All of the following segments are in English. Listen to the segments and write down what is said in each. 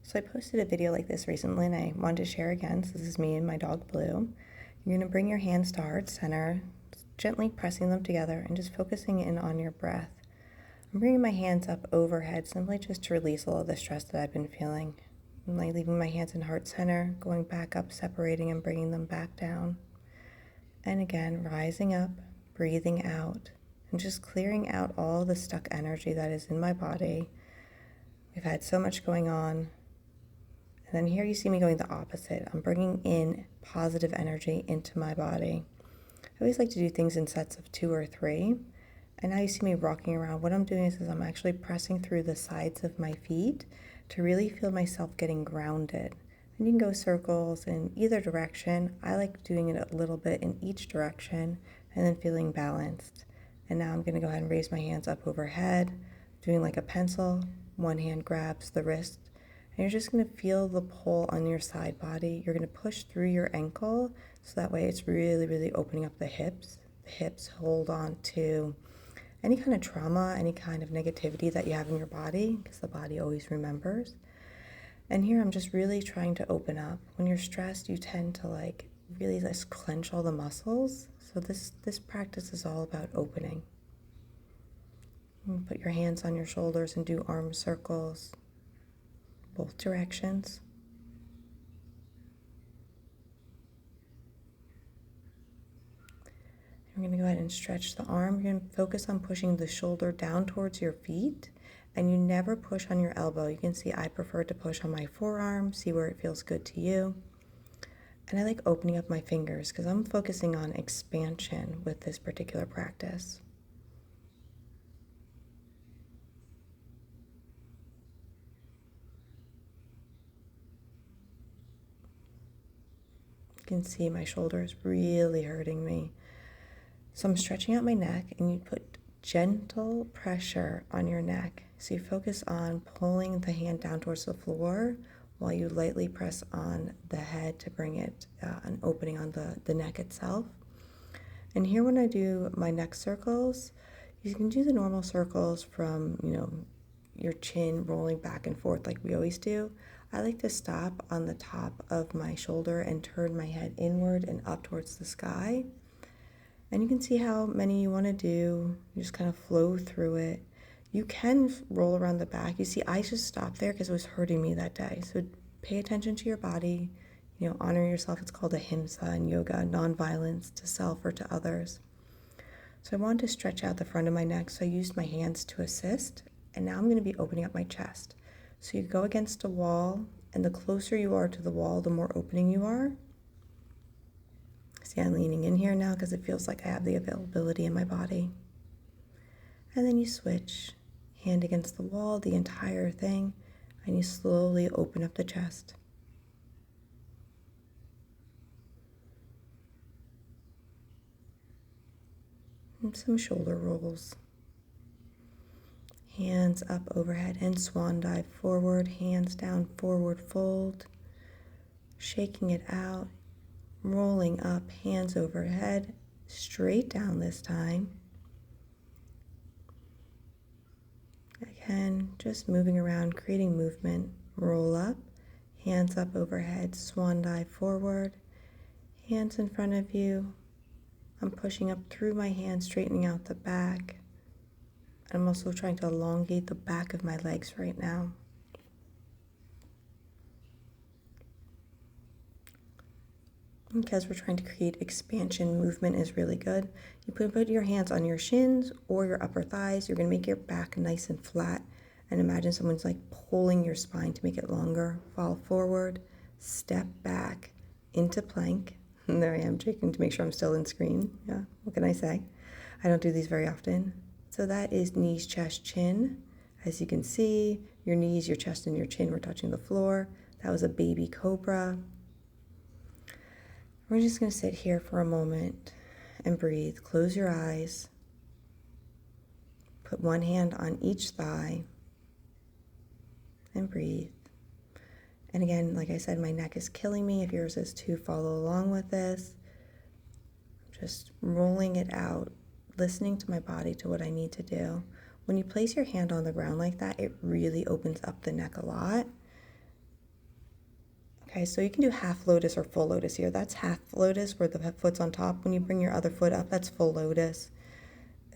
So I posted a video like this recently and I wanted to share again. So this is me and my dog Blue. You're going to bring your hands to heart center, gently pressing them together and just focusing in on your breath. I'm bringing my hands up overhead simply just to release all of the stress that I've been feeling. I'm like leaving my hands in heart center, going back up, separating and bringing them back down. And again, rising up, breathing out, and just clearing out all the stuck energy that is in my body. We've had so much going on. And then here you see me going the opposite. I'm bringing in positive energy into my body. I always like to do things in sets of 2 or 3. And now you see me rocking around. What I'm doing is I'm actually pressing through the sides of my feet to really feel myself getting grounded. And you can go circles in either direction. I like doing it a little bit in each direction and then feeling balanced. And now I'm going to go ahead and raise my hands up overhead, doing like a pencil. One hand grabs the wrist. And you're just going to feel the pull on your side body. You're going to push through your ankle so that way it's really, really opening up the hips. The hips hold on to any kind of trauma, any kind of negativity that you have in your body, because the body always remembers. And here I'm just really trying to open up. When you're stressed, you tend to really just clench all the muscles. So this practice is all about opening. And put your hands on your shoulders and do arm circles, both directions. We're going to go ahead and stretch the arm. You're going to focus on pushing the shoulder down towards your feet, and you never push on your elbow. You can see I prefer to push on my forearm, see where it feels good to you. And I like opening up my fingers because I'm focusing on expansion with this particular practice. You can see my shoulders really hurting me. So I'm stretching out my neck, and you put gentle pressure on your neck. So you focus on pulling the hand down towards the floor while you lightly press on the head to bring it an opening on the neck itself. And here when I do my neck circles, you can do the normal circles from, your chin rolling back and forth like we always do. I like to stop on the top of my shoulder and turn my head inward and up towards the sky. And you can see how many you want to do. You just kind of flow through it. You can roll around the back. You see, I just stopped there because it was hurting me that day. So pay attention to your body. Honor yourself. It's called ahimsa in yoga, non-violence to self or to others. So I wanted to stretch out the front of my neck, so I used my hands to assist. And now I'm going to be opening up my chest. So you go against a wall, and the closer you are to the wall, the more opening you are. See, I'm leaning in here now because it feels like I have the availability in my body. And then you switch, hand against the wall, the entire thing, and you slowly open up the chest. And some shoulder rolls. Hands up overhead and swan dive forward, hands down, forward fold. Shaking it out, rolling up, hands overhead, straight down this time. Again, just moving around, creating movement. Roll up, hands up overhead, swan dive forward, hands in front of you. I'm pushing up through my hands, straightening out the back. I'm also trying to elongate the back of my legs right now. Because we're trying to create expansion, movement is really good. You put your hands on your shins or your upper thighs. You're going to make your back nice and flat. And imagine someone's pulling your spine to make it longer. Fall forward, step back into plank. And there I am, checking to make sure I'm still in screen. Yeah, what can I say? I don't do these very often. So that is knees, chest, chin. As you can see, your knees, your chest, and your chin were touching the floor. That was a baby cobra. We're just going to sit here for a moment and breathe. Close your eyes. Put one hand on each thigh and breathe. And again, like I said, my neck is killing me. If yours is too, follow along with this. Just rolling it out, listening to my body, to what I need to do. When you place your hand on the ground like that, it really opens up the neck a lot. Okay, so you can do half lotus or full lotus here. That's half lotus where the foot's on top. When you bring your other foot up, that's full lotus.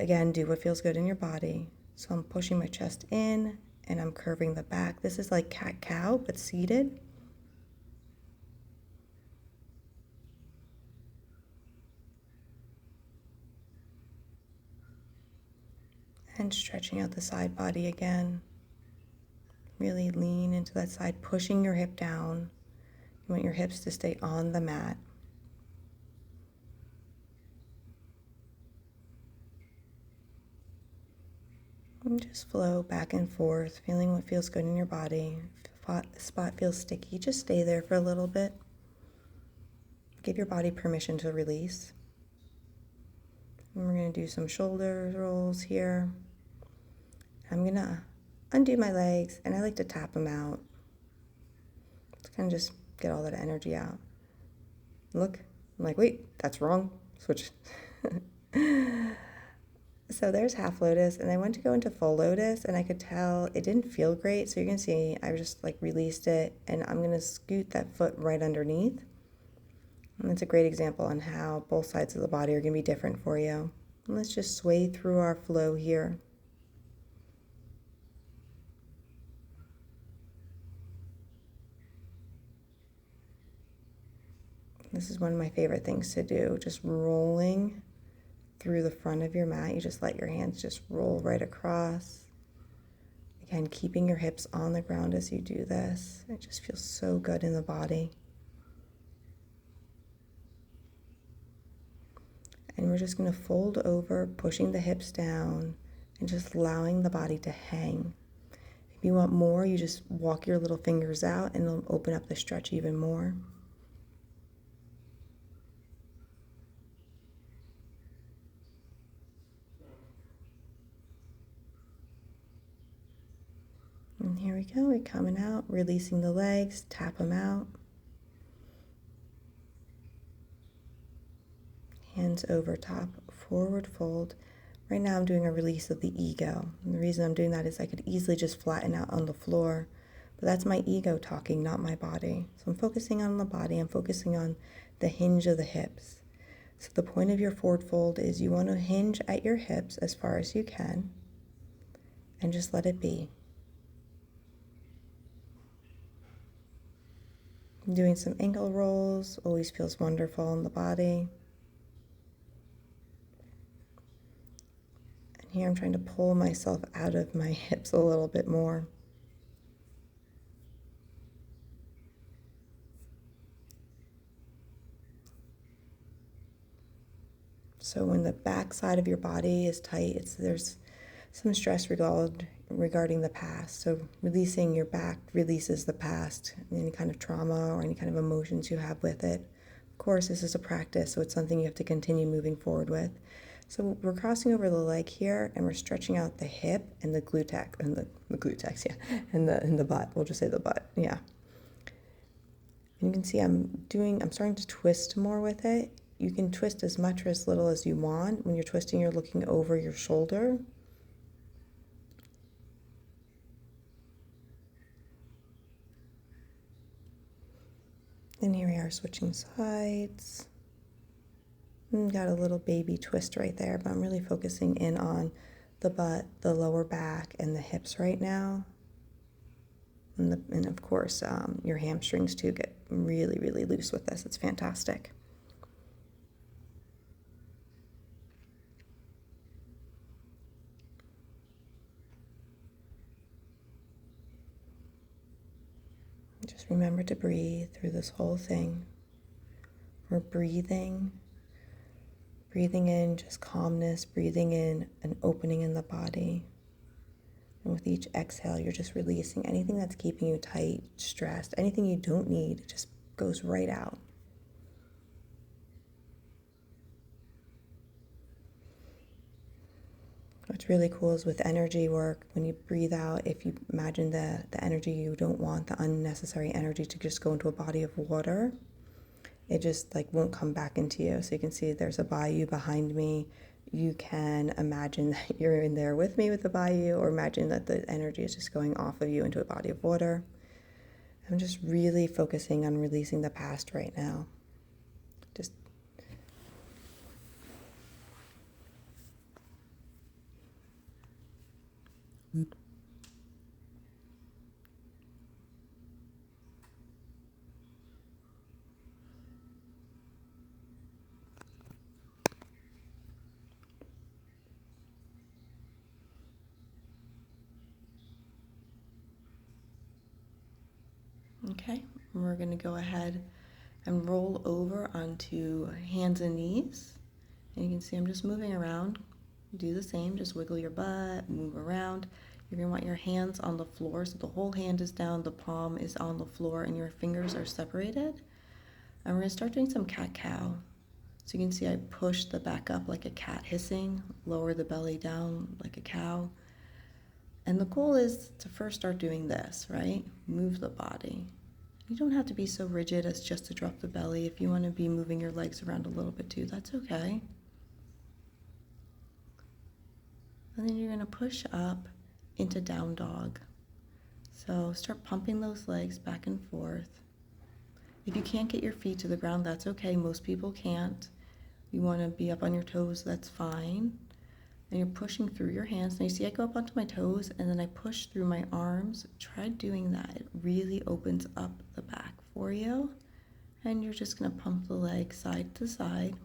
Again, do what feels good in your body. So I'm pushing my chest in and I'm curving the back. This is like cat-cow, but seated. And stretching out the side body again. Really lean into that side, pushing your hip down. You want your hips to stay on the mat. And just flow back and forth, feeling what feels good in your body. If the spot feels sticky, just stay there for a little bit. Give your body permission to release. And we're going to do some shoulder rolls here. I'm going to undo my legs, and I like to tap them out. To kind of just get all that energy out. Look, I'm like, wait, that's wrong. Switch. So there's half lotus, and I went to go into full lotus, and I could tell it didn't feel great. So you're going to see I just like released it, and I'm going to scoot that foot right underneath. And it's a great example on how both sides of the body are going to be different for you. And let's just sway through our flow here. This is one of my favorite things to do, just rolling through the front of your mat. You just let your hands just roll right across. Again, keeping your hips on the ground as you do this. It just feels so good in the body. And we're just going to fold over, pushing the hips down and just allowing the body to hang. If you want more, you just walk your little fingers out and it'll open up the stretch even more. And here we go, we're coming out, releasing the legs, tap them out. Hands over top, forward fold. Right now I'm doing a release of the ego. And the reason I'm doing that is I could easily just flatten out on the floor, but that's my ego talking, not my body. So I'm focusing on the body, I'm focusing on the hinge of the hips. So the point of your forward fold is you want to hinge at your hips as far as you can and just let it be. Doing some ankle rolls always feels wonderful in the body. And here I'm trying to pull myself out of my hips a little bit more. So when the back side of your body is tight, there's some stress regarding the past. So releasing your back releases the past, any kind of trauma or any kind of emotions you have with it. Of course, this is a practice, so it's something you have to continue moving forward with. So we're crossing over the leg here, and we're stretching out the hip and the glute and the glutes, yeah, and the butt. We'll just say the butt, yeah. And you can see I'm starting to twist more with it. You can twist as much or as little as you want. When you're twisting, you're looking over your shoulder. And here we are switching sides. And got a little baby twist right there, but I'm really focusing in on the butt, the lower back, and the hips right now. And of course, your hamstrings too get really, really loose with this. It's fantastic. Just remember to breathe through this whole thing. We're breathing in just calmness, breathing in an opening in the body. And with each exhale, you're just releasing anything that's keeping you tight, stressed, anything you don't need, it just goes right out. What's really cool is with energy work, when you breathe out, if you imagine the energy you don't want, the unnecessary energy to just go into a body of water, it just like won't come back into you. So you can see there's a bayou behind me. You can imagine that you're in there with me with the bayou, or imagine that the energy is just going off of you into a body of water. I'm just really focusing on releasing the past right now. Just okay. We're going to go ahead and roll over onto hands and knees. And you can see I'm just moving around. Do the same, just wiggle your butt, move around. You're going to want your hands on the floor, so the whole hand is down, the palm is on the floor, and your fingers are separated. And we're going to start doing some cat-cow. So you can see I push the back up like a cat hissing, lower the belly down like a cow. And the goal is to first start doing this, right? Move the body. You don't have to be so rigid as just to drop the belly. If you want to be moving your legs around a little bit too, that's okay. And then you're going to push up into down dog. So start pumping those legs back and forth. If you can't get your feet to the ground, that's okay. Most people can't. You want to be up on your toes, that's fine. And you're pushing through your hands. Now you see I go up onto my toes and then I push through my arms. Try doing that. It really opens up the back for you. And you're just going to pump the leg side to side.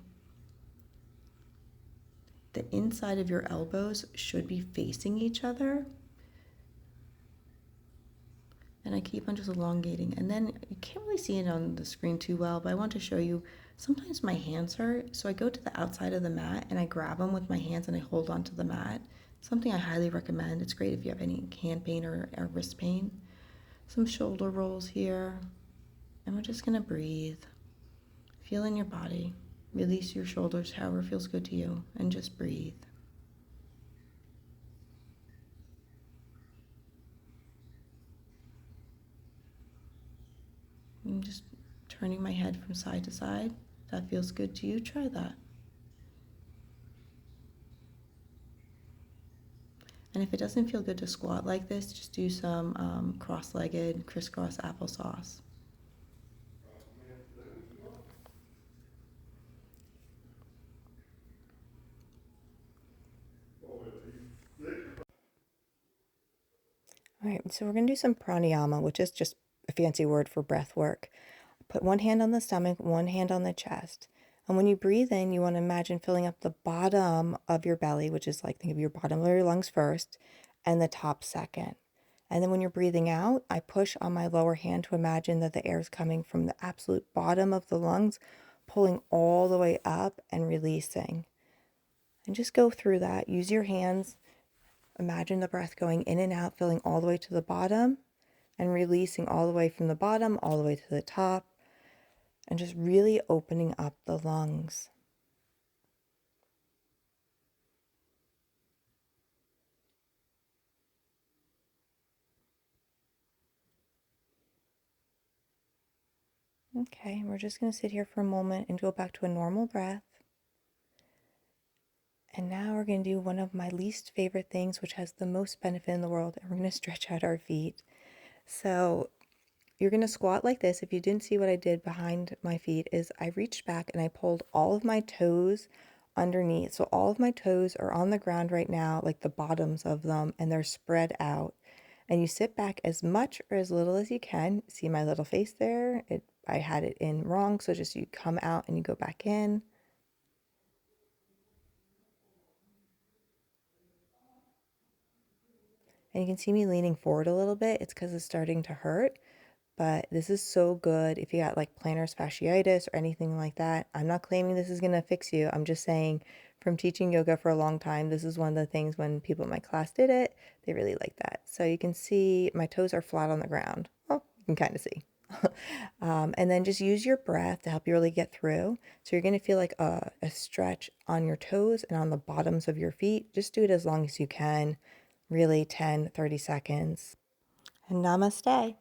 The inside of your elbows should be facing each other. And I keep on just elongating. And then you can't really see it on the screen too well, but I want to show you, sometimes my hands hurt. So I go to the outside of the mat and I grab them with my hands and I hold onto the mat. Something I highly recommend. It's great if you have any hand pain or wrist pain. Some shoulder rolls here. And we're just going to breathe. Feel in your body. Release your shoulders however feels good to you. And just breathe. I'm just turning my head from side to side. If that feels good to you, try that. And if it doesn't feel good to squat like this, just do some cross-legged crisscross applesauce. All right, so we're going to do some pranayama, which is just a fancy word for breath work. Put one hand on the stomach, one hand on the chest. And when you breathe in, you want to imagine filling up the bottom of your belly, which is like, think of your bottom of your lungs first, and the top second. And then when you're breathing out, I push on my lower hand to imagine that the air is coming from the absolute bottom of the lungs, pulling all the way up and releasing. And just go through that. Use your hands. Imagine the breath going in and out, filling all the way to the bottom and releasing all the way from the bottom, all the way to the top, and just really opening up the lungs. Okay, we're just going to sit here for a moment and go back to a normal breath. And now we're going to do one of my least favorite things, which has the most benefit in the world, and we're going to stretch out our feet. So you're going to squat like this. If you didn't see what I did behind my feet is I reached back and I pulled all of my toes underneath. So all of my toes are on the ground right now, like the bottoms of them, and they're spread out. And you sit back as much or as little as you can. See my little face there? I had it in wrong, so just you come out and you go back in. And you can see me leaning forward a little bit. It's because it's starting to hurt. But this is so good if you got like plantar fasciitis or anything like that. I'm not claiming this is going to fix you. I'm just saying from teaching yoga for a long time, this is one of the things when people in my class did it, they really like that. So you can see my toes are flat on the ground. Well, you can kind of see. And then just use your breath to help you really get through. So you're going to feel like a stretch on your toes and on the bottoms of your feet. Just do it as long as you can, really 10, 30 seconds. And namaste.